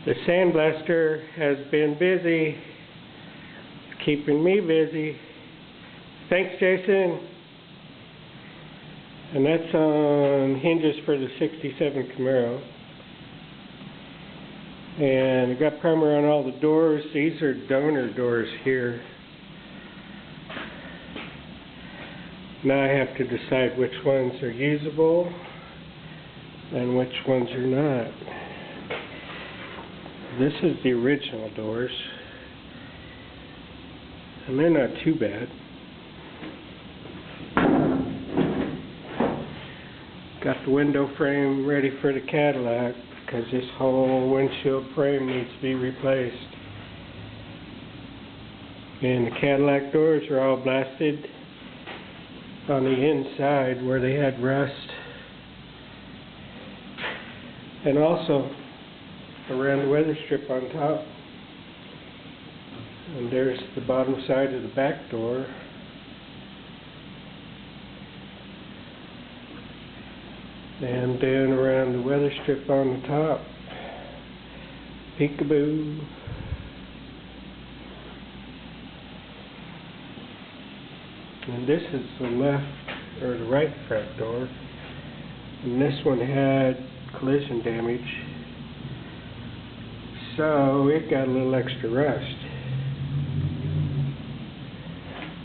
The Sandblaster has been busy, keeping me busy. Thanks, Jason. And that's on hinges for the 67 Camaro. And I got primer on all the doors. These are donor doors here. Now I have to decide which ones are usable and which ones are not. This is the original doors, and they're not too bad. Got the window frame ready for the Cadillac because this whole windshield frame needs to be replaced. And the Cadillac doors are all blasted on the inside where they had rust, and also around the weather strip on top. And there's the bottom side of the back door. And then around the weather strip on the top. Peekaboo. And this is the left or the right front door. And this one had collision damage, so it got a little extra rust.